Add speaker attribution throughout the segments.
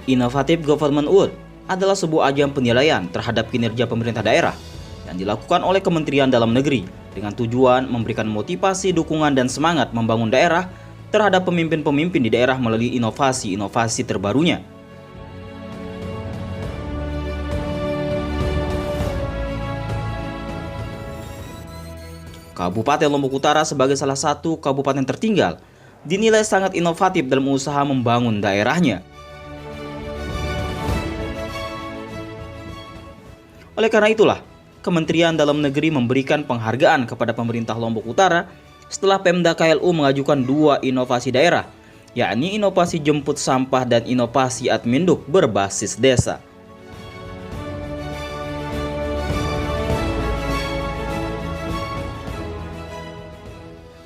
Speaker 1: Innovative Government Award adalah sebuah ajang penilaian terhadap kinerja pemerintah daerah yang dilakukan oleh Kementerian Dalam Negeri dengan tujuan memberikan motivasi, dukungan, dan semangat membangun daerah terhadap pemimpin-pemimpin di daerah melalui inovasi-inovasi terbarunya. Kabupaten Lombok Utara sebagai salah satu kabupaten tertinggal dinilai sangat inovatif dalam usaha membangun daerahnya. Oleh karena itulah, Kementerian Dalam Negeri memberikan penghargaan kepada pemerintah Lombok Utara setelah Pemda KLU mengajukan 2 inovasi daerah, yakni inovasi jemput sampah dan inovasi adminduk berbasis desa.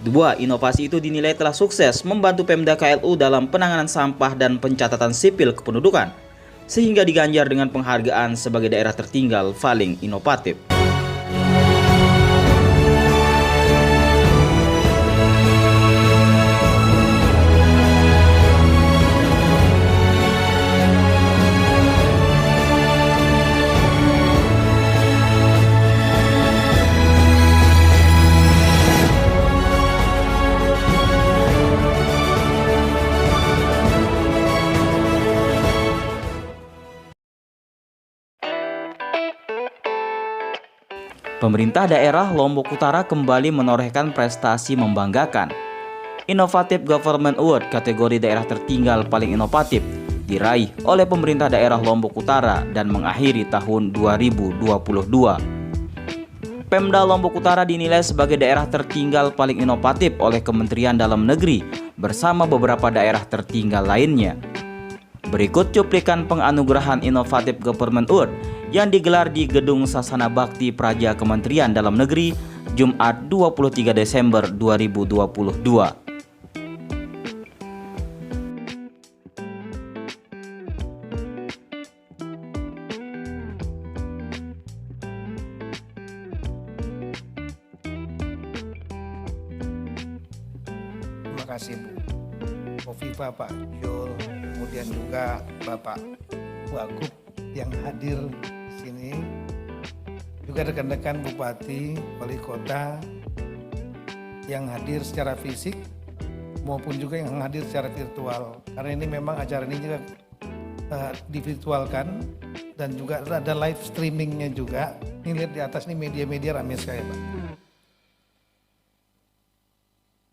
Speaker 1: Dua inovasi itu dinilai telah sukses membantu Pemda KLU dalam penanganan sampah dan pencatatan sipil kependudukan, sehingga diganjar dengan penghargaan sebagai daerah tertinggal paling inovatif. Pemerintah daerah Lombok Utara kembali menorehkan prestasi membanggakan. Innovative Government Award kategori daerah tertinggal paling inovatif diraih oleh pemerintah daerah Lombok Utara dan mengakhiri tahun 2022. Pemda Lombok Utara dinilai sebagai daerah tertinggal paling inovatif oleh Kementerian Dalam Negeri bersama beberapa daerah tertinggal lainnya. Berikut cuplikan penganugerahan Innovative Government Award yang digelar di Gedung Sasana Bakti Praja Kementerian Dalam Negeri, Jumat 23 Desember 2022.
Speaker 2: Terima kasih Bu Kofifa, Pak Jul, kemudian juga Bapak Wagub yang hadir di sini, juga rekan-rekan Bupati, Wali Kota yang hadir secara fisik maupun juga yang hadir secara virtual. Karena ini memang acara ini juga divirtualkan dan juga ada live streamingnya juga. Ini lihat di atas nih media-media ramai sekali Pak.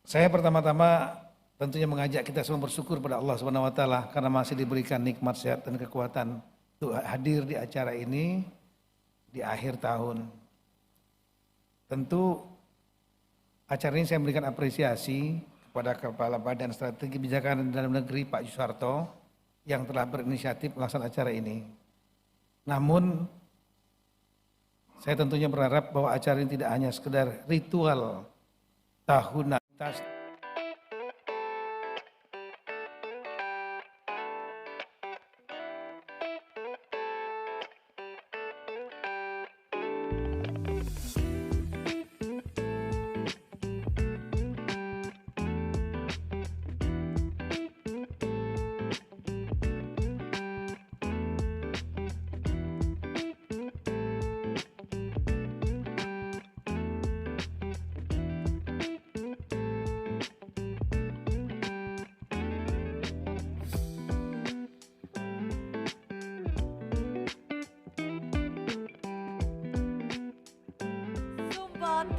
Speaker 2: Saya pertama-tama tentunya mengajak kita semua bersyukur pada Allah Subhanahu wa taala karena masih diberikan nikmat sehat dan kekuatan untuk hadir di acara ini di akhir tahun. Tentu acara ini saya memberikan apresiasi kepada Kepala Badan Strategi Kebijakan Dalam Negeri Pak Yusarto yang telah berinisiatif melaksanakan acara ini. Namun saya tentunya berharap bahwa acara ini tidak hanya sekedar ritual tahunan.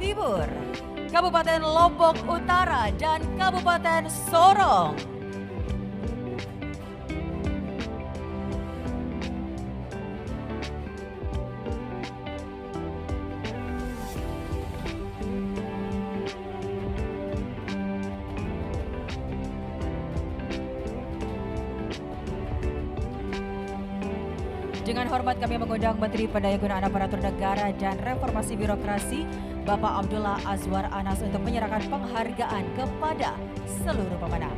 Speaker 3: Timur, Kabupaten Lombok Utara, dan Kabupaten Sorong. Dengan hormat kami mengundang Menteri Pendayagunaan Aparatur Negara dan Reformasi Birokrasi, Bapak Abdullah Azwar Anas untuk menyerahkan penghargaan kepada seluruh pemenang.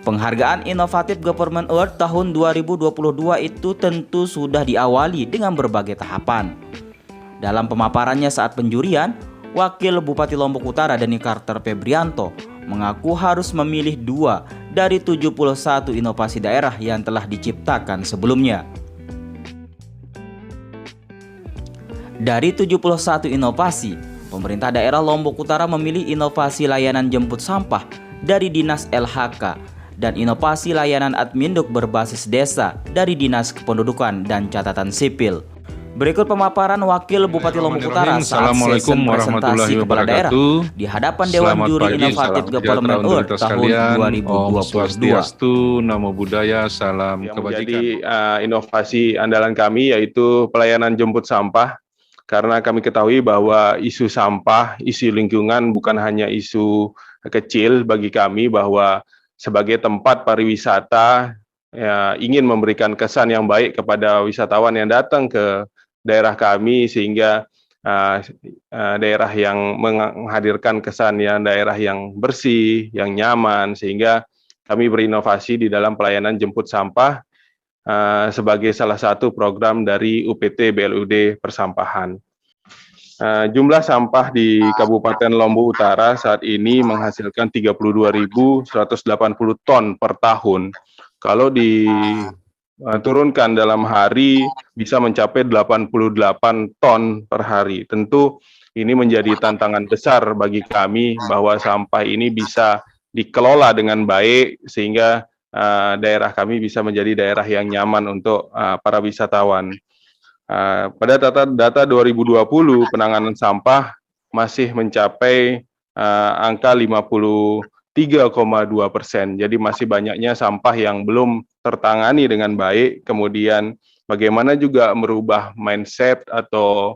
Speaker 1: Penghargaan Inovatif Government Award tahun 2022 itu tentu sudah diawali dengan berbagai tahapan. Dalam pemaparannya saat penjurian, Wakil Bupati Lombok Utara Dani Carter Febrianto mengaku harus memilih 2 dari 71 inovasi daerah yang telah diciptakan sebelumnya. Dari 71 inovasi, pemerintah daerah Lombok Utara memilih inovasi layanan jemput sampah dari Dinas LHK dan inovasi layanan Adminduk berbasis desa dari Dinas Kependudukan dan Catatan Sipil. Berikut pemaparan Wakil Bupati Lombok Utara saat sesi presentasi kepala daerah di hadapan Dewan Juri Inovatif Government Award tahun 2022.
Speaker 4: Namo Buddhaya, salam kebajikan.
Speaker 5: Menjadi inovasi andalan kami yaitu pelayanan jemput sampah, karena kami ketahui bahwa isu sampah, isu lingkungan bukan hanya isu kecil bagi kami, bahwa sebagai tempat pariwisata ingin memberikan kesan yang baik kepada wisatawan yang datang ke daerah kami, sehingga daerah yang menghadirkan kesan daerah yang bersih, yang nyaman, sehingga kami berinovasi di dalam pelayanan jemput sampah sebagai salah satu program dari UPT BLUD Persampahan. Jumlah sampah di Kabupaten Lombok Utara saat ini menghasilkan 32.180 ton per tahun. Kalau diturunkan dalam hari bisa mencapai 88 ton per hari. Tentu ini menjadi tantangan besar bagi kami bahwa sampah ini bisa dikelola dengan baik sehingga daerah kami bisa menjadi daerah yang nyaman untuk para wisatawan. Pada data 2020 penanganan sampah masih mencapai angka 53,2%. Jadi masih banyaknya sampah yang belum tertangani dengan baik. Kemudian bagaimana juga merubah mindset atau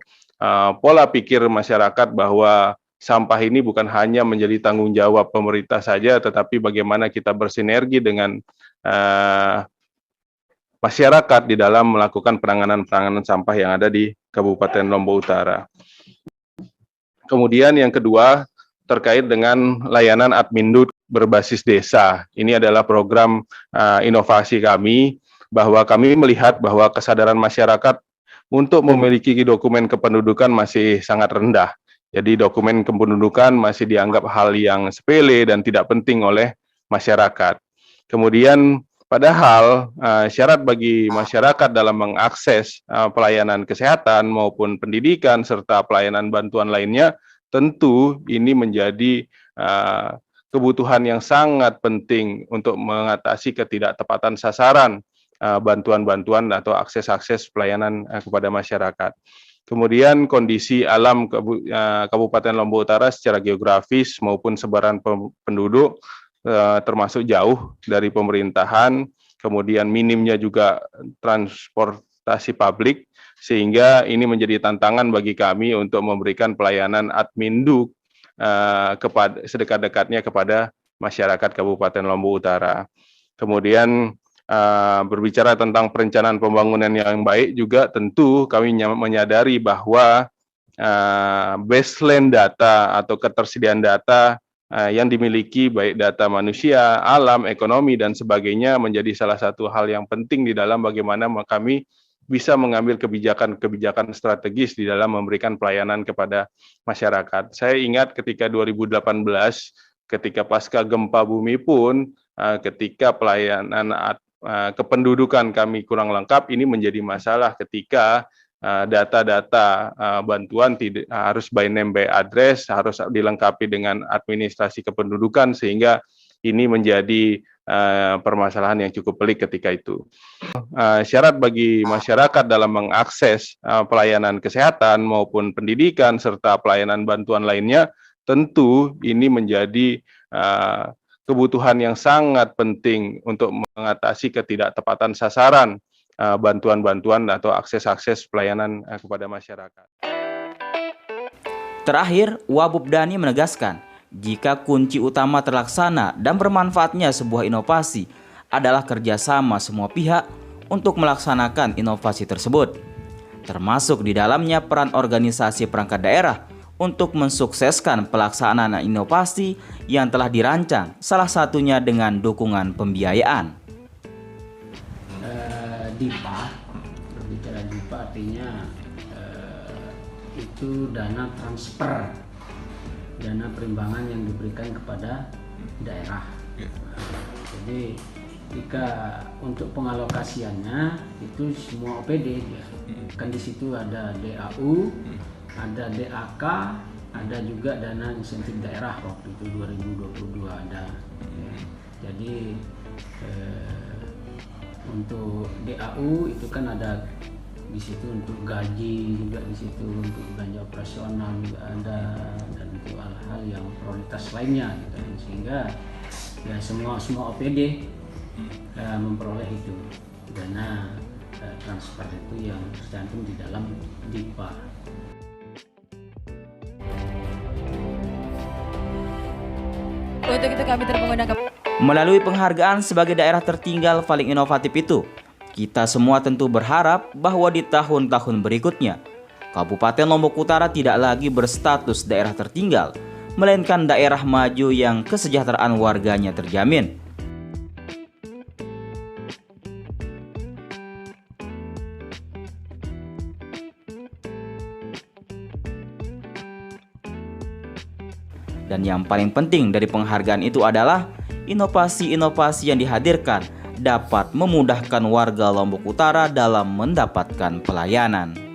Speaker 5: pola pikir masyarakat bahwa sampah ini bukan hanya menjadi tanggung jawab pemerintah saja, tetapi bagaimana kita bersinergi dengan masyarakat di dalam melakukan penanganan sampah yang ada di Kabupaten Lombok Utara. Kemudian yang kedua terkait dengan layanan Adminduk berbasis desa. Ini adalah program inovasi kami, bahwa kami melihat bahwa kesadaran masyarakat untuk memiliki dokumen kependudukan masih sangat rendah. Jadi dokumen kependudukan masih dianggap hal yang sepele dan tidak penting oleh masyarakat. Kemudian padahal syarat bagi masyarakat dalam mengakses pelayanan kesehatan maupun pendidikan serta pelayanan bantuan lainnya, tentu ini menjadi kebutuhan yang sangat penting untuk mengatasi ketidaktepatan sasaran bantuan-bantuan atau akses-akses pelayanan kepada masyarakat. Kemudian kondisi alam Kabupaten Lombok Utara secara geografis maupun sebaran penduduk termasuk jauh dari pemerintahan, kemudian minimnya juga transportasi publik, sehingga ini menjadi tantangan bagi kami untuk memberikan pelayanan Adminduk kepada sedekat-dekatnya kepada masyarakat Kabupaten Lombok Utara. Kemudian berbicara tentang perencanaan pembangunan yang baik juga, tentu kami menyadari bahwa baseline data atau ketersediaan data yang dimiliki baik data manusia, alam, ekonomi, dan sebagainya menjadi salah satu hal yang penting di dalam bagaimana kami bisa mengambil kebijakan strategis di dalam memberikan pelayanan kepada masyarakat. Saya ingat ketika 2018, ketika pasca gempa bumi pun, ketika pelayanan kependudukan kami kurang lengkap, ini menjadi masalah ketika data-data bantuan harus by name by address, harus dilengkapi dengan administrasi kependudukan, sehingga ini menjadi permasalahan yang cukup pelik ketika itu. Syarat bagi masyarakat dalam mengakses pelayanan kesehatan maupun pendidikan serta pelayanan bantuan lainnya, tentu ini menjadi kebutuhan yang sangat penting untuk mengatasi ketidaktepatan sasaran bantuan-bantuan atau akses-akses pelayanan kepada masyarakat.
Speaker 1: Terakhir, Wabub Dani menegaskan, jika kunci utama terlaksana dan bermanfaatnya sebuah inovasi adalah kerjasama semua pihak untuk melaksanakan inovasi tersebut, termasuk di dalamnya peran organisasi perangkat daerah untuk mensukseskan pelaksanaan inovasi yang telah dirancang, salah satunya dengan dukungan pembiayaan.
Speaker 6: DIPA, berbicara DIPA artinya itu dana transfer, dana perimbangan yang diberikan kepada daerah. Jadi jika untuk pengalokasiannya itu semua OPD ya. Kan di situ ada DAU, ada DAK, ada juga dana insentif daerah waktu itu 2022 ada. Ya. Jadi untuk DAU itu kan ada di situ untuk gaji, juga di situ untuk belanja operasional juga ada, dan untuk hal-hal yang prioritas lainnya gitu. Sehingga ya semua OPD memperoleh itu dana transfer itu yang tercantum di dalam DIPA.
Speaker 3: Untuk itu kami terus mengundang
Speaker 1: Melalui penghargaan sebagai daerah tertinggal paling inovatif itu, kita semua tentu berharap bahwa di tahun-tahun berikutnya, Kabupaten Lombok Utara tidak lagi berstatus daerah tertinggal, melainkan daerah maju yang kesejahteraan warganya terjamin. Dan yang paling penting dari penghargaan itu adalah inovasi-inovasi yang dihadirkan dapat memudahkan warga Lombok Utara dalam mendapatkan pelayanan.